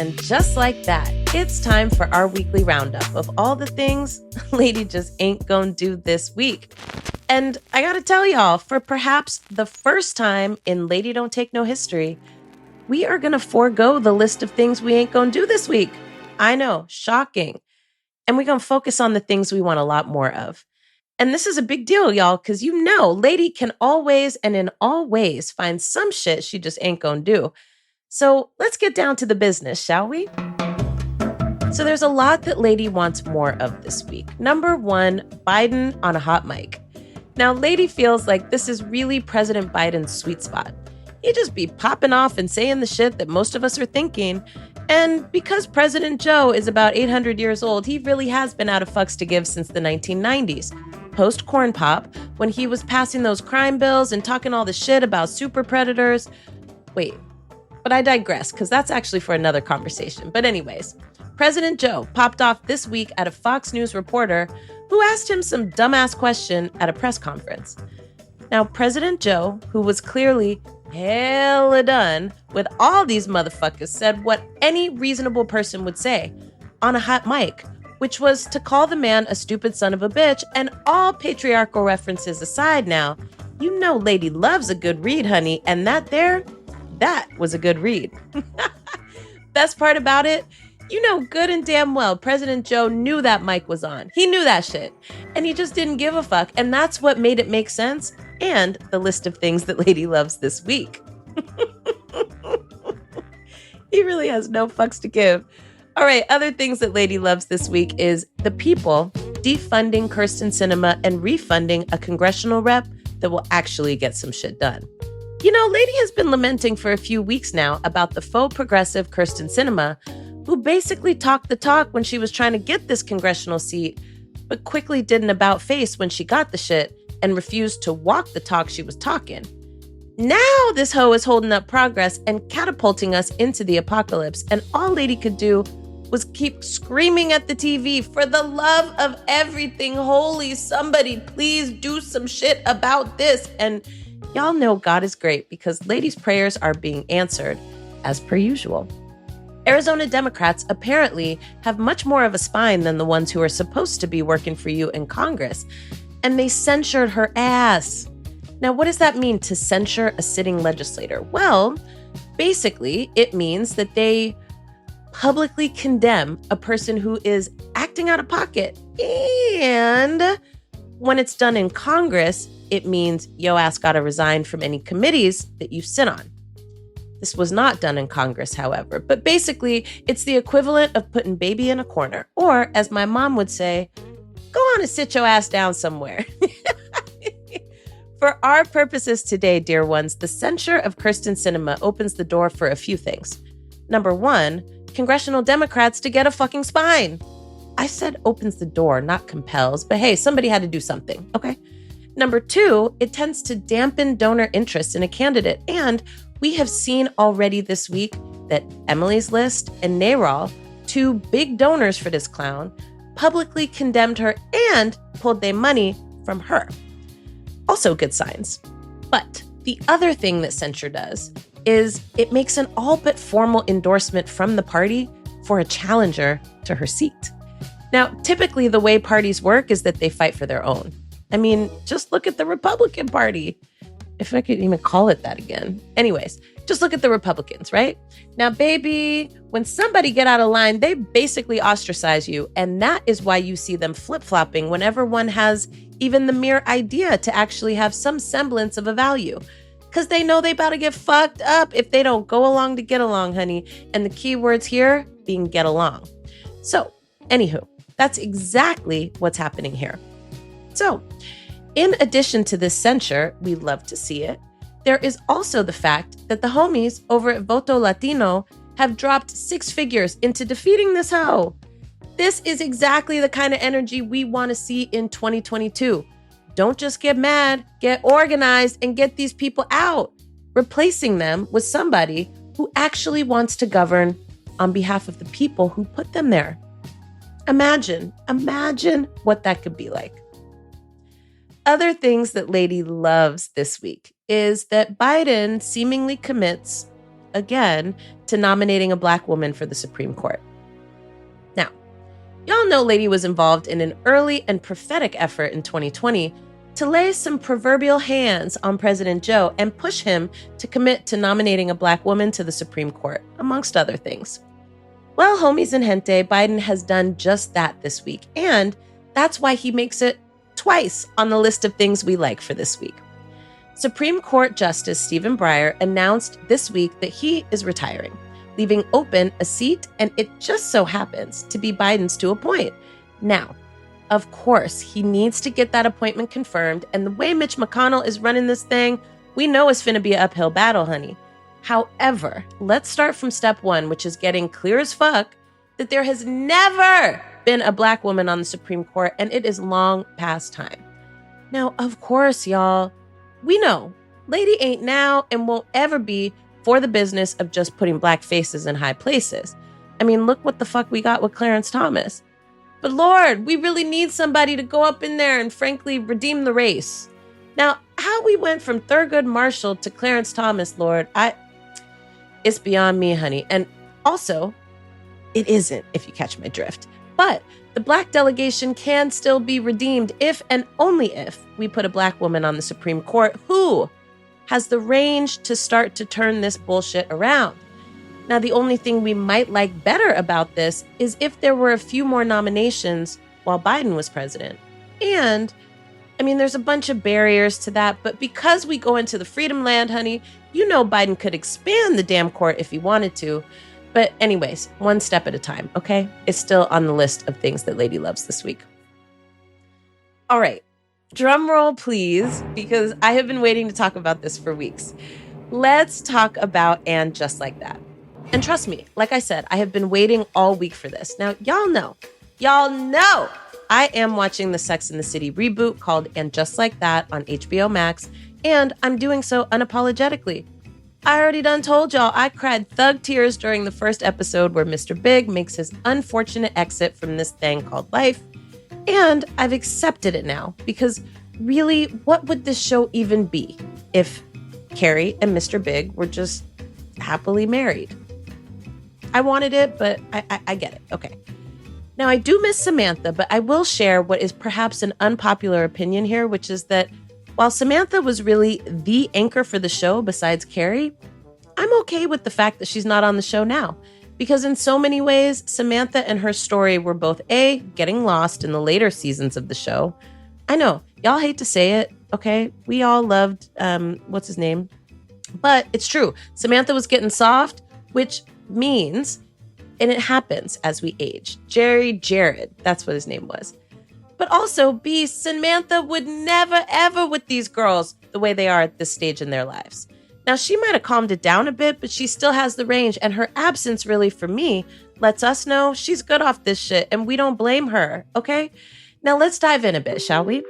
And just like that, it's time for our weekly roundup of all the things Lady just ain't gonna do this week. And I gotta tell y'all, for perhaps the first time in Lady Don't Take No history, we are gonna forego the list of things we ain't gonna do this week. I know, shocking. And we're gonna focus on the things we want a lot more of. And this is a big deal, y'all, because you know Lady can always and in all ways find some shit she just ain't gonna do. So let's get down to the business, shall we? So there's a lot that Lady wants more of this week. Number one, Biden on a hot mic. Now, Lady feels like this is really President Biden's sweet spot. He'd just be popping off and saying the shit that most of us are thinking. And because President Joe is about 800 years old, he really has been out of fucks to give since the 1990s. Post Corn Pop, when he was passing those crime bills and talking all the shit about super predators. Wait, but I digress, because that's actually for another conversation. But anyways, President Joe popped off this week at a Fox News reporter who asked him some dumbass question at a press conference. Now, President Joe, who was clearly hella done with all these motherfuckers, said what any reasonable person would say on a hot mic, which was to call the man a stupid son of a bitch. And all patriarchal references aside now, you know Lady loves a good read, honey. And that was a good read. Best part about it, you know good and damn well President Joe knew that mic was on. He knew that shit. And he just didn't give a fuck. And that's what made it make sense. And the list of things that Lady loves this week. He really has no fucks to give. All right, other things that Lady loves this week is the people defunding Kirsten Cinema and refunding a congressional rep that will actually get some shit done. You know, Lady has been lamenting for a few weeks now about the faux progressive Kirsten Cinema, who basically talked the talk when she was trying to get this congressional seat, but quickly did an about face when she got the shit and refused to walk the talk she was talking. Now this hoe is holding up progress and catapulting us into the apocalypse, and all Lady could do was keep screaming at the TV, for the love of everything holy, somebody please do some shit about this. And y'all know God is great because Lady's prayers are being answered as per usual. Arizona Democrats apparently have much more of a spine than the ones who are supposed to be working for you in Congress, and they censured her ass. Now, what does that mean to censure a sitting legislator? Well, basically, it means that they publicly condemn a person who is acting out of pocket. And when it's done in Congress, it means yo ass gotta resign from any committees that you sit on. This was not done in Congress, however, but basically it's the equivalent of putting baby in a corner, or as my mom would say, go on and sit your ass down somewhere. For our purposes today, dear ones, the censure of Kirsten Cinema opens the door for a few things. Number one, congressional Democrats to get a fucking spine. I said opens the door, not compels, but hey, somebody had to do something, okay? Number two, it tends to dampen donor interest in a candidate. And we have seen already this week that Emily's List and NARAL, two big donors for this clown, publicly condemned her and pulled their money from her. Also good signs. But the other thing that censure does is it makes an all but formal endorsement from the party for a challenger to her seat. Now, typically the way parties work is that they fight for their own. I mean, just look at the Republican Party, if I could even call it that again. Anyways, just look at the Republicans, right? Now, baby, when somebody get out of line, they basically ostracize you. And that is why you see them flip-flopping whenever one has even the mere idea to actually have some semblance of a value. Because they know they about to get fucked up if they don't go along to get along, honey. And the key words here being get along. So, anywho, that's exactly what's happening here. So, in addition to this censure, we love to see it, there is also the fact that the homies over at Voto Latino have dropped 6 figures into defeating this hoe. This is exactly the kind of energy we want to see in 2022. Don't just get mad, get organized, and get these people out, replacing them with somebody who actually wants to govern on behalf of the people who put them there. Imagine what that could be like. Other things that Lady loves this week is that Biden seemingly commits again to nominating a Black woman for the Supreme Court. Now, y'all know Lady was involved in an early and prophetic effort in 2020 to lay some proverbial hands on President Joe and push him to commit to nominating a Black woman to the Supreme Court, amongst other things. Well, homies and gente, Biden has done just that this week, and that's why he makes it twice on the list of things we like for this week. Supreme Court Justice Stephen Breyer announced this week that he is retiring, leaving open a seat, and it just so happens to be Biden's to appoint. Now, of course, he needs to get that appointment confirmed, and the way Mitch McConnell is running this thing, we know it's finna be an uphill battle, honey. However, let's start from step one, which is getting clear as fuck that there has never been a Black woman on the Supreme Court, and it is long past time. Now, of course, y'all, we know Lady ain't now and won't ever be for the business of just putting Black faces in high places. I mean, look what the fuck we got with Clarence Thomas. But Lord, we really need somebody to go up in there and frankly redeem the race. Now, how we went from Thurgood Marshall to Clarence Thomas, Lord, it's beyond me, honey. And also, it isn't, if you catch my drift. But the Black delegation can still be redeemed if and only if we put a Black woman on the Supreme Court who has the range to start to turn this bullshit around. Now, the only thing we might like better about this is if there were a few more nominations while Biden was president. And, I mean, there's a bunch of barriers to that, but because we go into the freedom land, honey, you know Biden could expand the damn court if he wanted to. But anyways, one step at a time, okay? It's still on the list of things that Lady loves this week. All right, drum roll, please, because I have been waiting to talk about this for weeks. Let's talk about And Just Like That. And trust me, like I said, I have been waiting all week for this. Now, y'all know, I am watching the Sex and the City reboot called And Just Like That on HBO Max, and I'm doing so unapologetically. I already done told y'all I cried thug tears during the first episode where Mr. Big makes his unfortunate exit from this thing called life, and I've accepted it now because really, what would this show even be if Carrie and Mr. Big were just happily married? I wanted it, but I get it. Okay. Now, I do miss Samantha, but I will share what is perhaps an unpopular opinion here, which is that while Samantha was really the anchor for the show besides Carrie, I'm okay with the fact that she's not on the show now. Because in so many ways, Samantha and her story were both A, getting lost in the later seasons of the show. I know, y'all hate to say it, okay? We all loved, what's his name? But it's true. Samantha was getting soft, which means, and it happens as we age. Jared, that's what his name was. But also, B, Samantha would never, ever with these girls the way they are at this stage in their lives. Now, she might have calmed it down a bit, but she still has the range, and her absence really, for me, lets us know she's good off this shit, and we don't blame her, okay? Now, let's dive in a bit, shall we?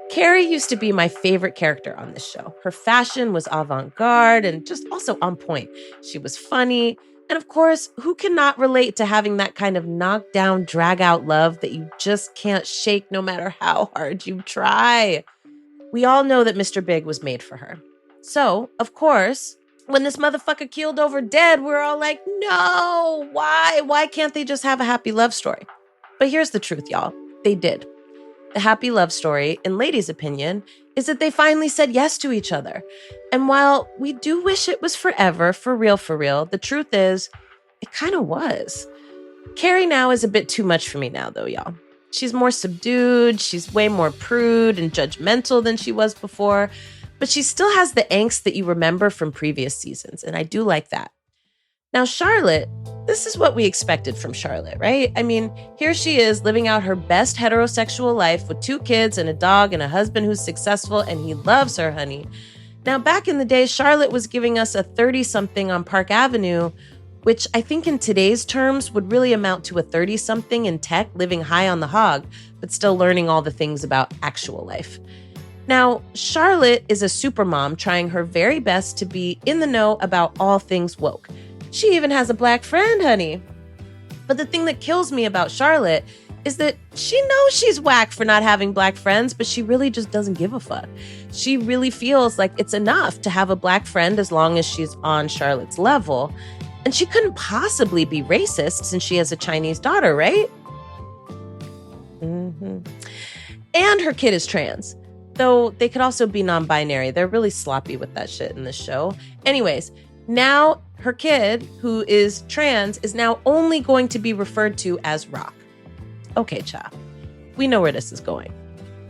Carrie used to be my favorite character on this show. Her fashion was avant-garde and just also on point. She was funny. And of course, who cannot relate to having that kind of knockdown, drag-out love that you just can't shake no matter how hard you try? We all know that Mr. Big was made for her. So, of course, when this motherfucker keeled over dead, we're all like, no, why? Why can't they just have a happy love story? But here's the truth, y'all. They did. The happy love story, in Lady's opinion, is that they finally said yes to each other. And while we do wish it was forever, for real, the truth is, it kind of was. Carrie now is a bit too much for me now, though, y'all. She's more subdued, she's way more prude and judgmental than she was before, but she still has the angst that you remember from previous seasons, and I do like that. Now, Charlotte, this is what we expected from Charlotte, right? I mean, here she is living out her best heterosexual life with 2 kids and a dog and a husband who's successful, and he loves her, honey. Now, back in the day, Charlotte was giving us a 30-something on Park Avenue, which I think in today's terms would really amount to a 30-something in tech living high on the hog, but still learning all the things about actual life. Now, Charlotte is a supermom trying her very best to be in the know about all things woke. She even has a Black friend, honey. But the thing that kills me about Charlotte is that she knows she's whack for not having black friends, but she really just doesn't give a fuck. She really feels like it's enough to have a black friend as long as she's on Charlotte's level. And she couldn't possibly be racist since she has a Chinese daughter, right? Mm-hmm. And her kid is trans, though they could also be non-binary. They're really sloppy with that shit in this show. Anyways, now her kid, who is trans, is now only going to be referred to as Rock. Okay, cha. We know where this is going.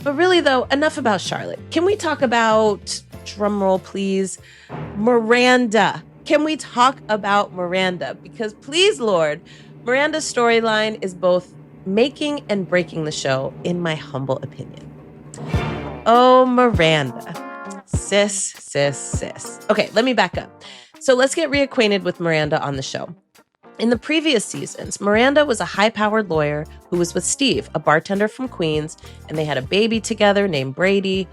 But really, though, enough about Charlotte. Can we talk about, drumroll please, Miranda? Can we talk about Miranda? Because please, Lord, Miranda's storyline is both making and breaking the show, in my humble opinion. Oh, Miranda. Sis. Okay, let me back up. So let's get reacquainted with Miranda on the show. In the previous seasons, Miranda was a high-powered lawyer who was with Steve, a bartender from Queens, and they had a baby together named Brady.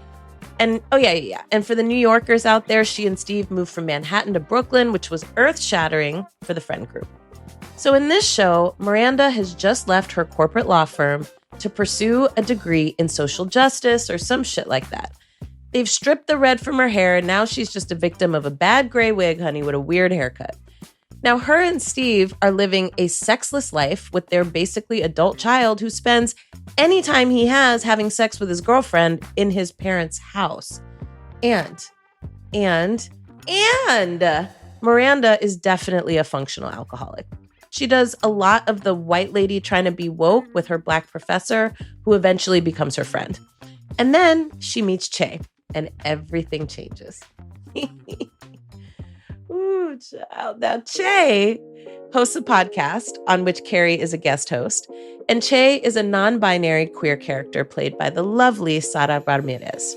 And, And for the New Yorkers out there, she and Steve moved from Manhattan to Brooklyn, which was earth-shattering for the friend group. So in this show, Miranda has just left her corporate law firm to pursue a degree in social justice or some shit like that. They've stripped the red from her hair, and now she's just a victim of a bad gray wig, honey, with a weird haircut. Now, her and Steve are living a sexless life with their basically adult child who spends any time he has having sex with his girlfriend in his parents' house. And Miranda is definitely a functional alcoholic. She does a lot of the white lady trying to be woke with her black professor, who eventually becomes her friend. And then she meets Che, and everything changes. Ooh, child. Now, Che hosts a podcast on which Carrie is a guest host, and Che is a non-binary queer character played by the lovely Sara Ramirez.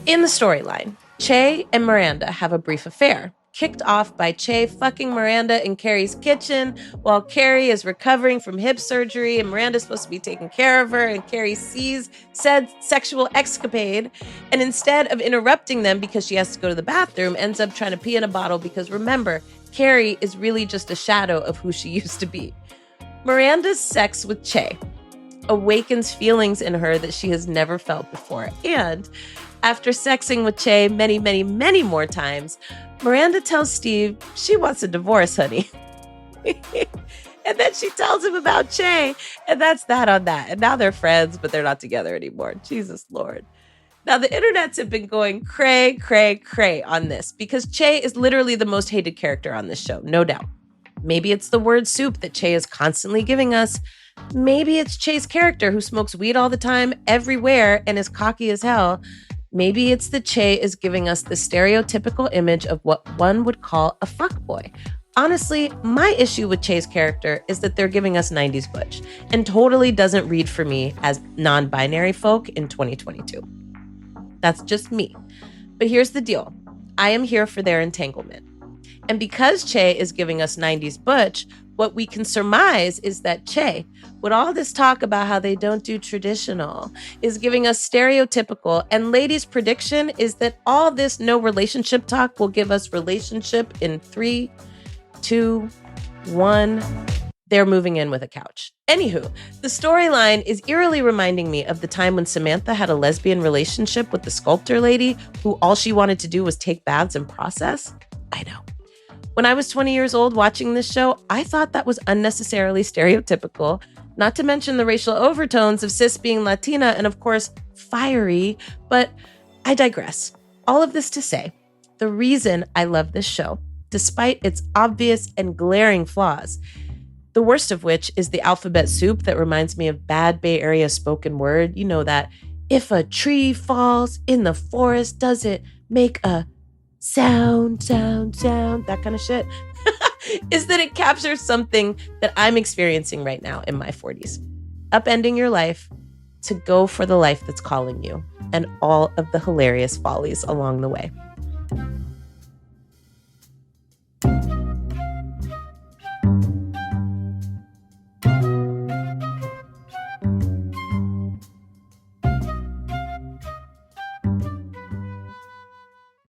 In the storyline, Che and Miranda have a brief affair, kicked off by Che fucking Miranda in Carrie's kitchen while Carrie is recovering from hip surgery and Miranda's supposed to be taking care of her, and Carrie sees said sexual escapade and instead of interrupting them because she has to go to the bathroom, ends up trying to pee in a bottle because remember, Carrie is really just a shadow of who she used to be. Miranda's sex with Che awakens feelings in her that she has never felt before, and after sexing with Che many, many, many more times, Miranda tells Steve she wants a divorce, honey. And then she tells him about Che, and that's that on that. And now they're friends, but they're not together anymore. Jesus Lord. Now, the internets have been going cray on this because Che is literally the most hated character on this show, no doubt. Maybe it's the word soup that Che is constantly giving us. Maybe it's Che's character who smokes weed all the time, everywhere, and is cocky as hell. Maybe it's that Che is giving us the stereotypical image of what one would call a fuckboy. Honestly, my issue with Che's character is that they're giving us 90s butch and totally doesn't read for me as non-binary folk in 2022. That's just me. But here's the deal. I am here for their entanglement. And because Che is giving us 90s butch, what we can surmise is that Che, with all this talk about how they don't do traditional, is giving us stereotypical. And ladies' prediction is that all this no relationship talk will give us relationship in 3, 2, 1. They're moving in with a couch. Anywho, the storyline is eerily reminding me of the time when Samantha had a lesbian relationship with the sculptor lady who all she wanted to do was take baths and process. I know. When I was 20 years old watching this show, I thought that was unnecessarily stereotypical, not to mention the racial overtones of cis being Latina and, of course, fiery. But I digress. All of this to say, the reason I love this show, despite its obvious and glaring flaws, the worst of which is the alphabet soup that reminds me of bad Bay Area spoken word. You know that, if a tree falls in the forest, does it make a sound, that kind of shit, is that it captures something that I'm experiencing right now in my 40s. Upending your life to go for the life that's calling you and all of the hilarious follies along the way.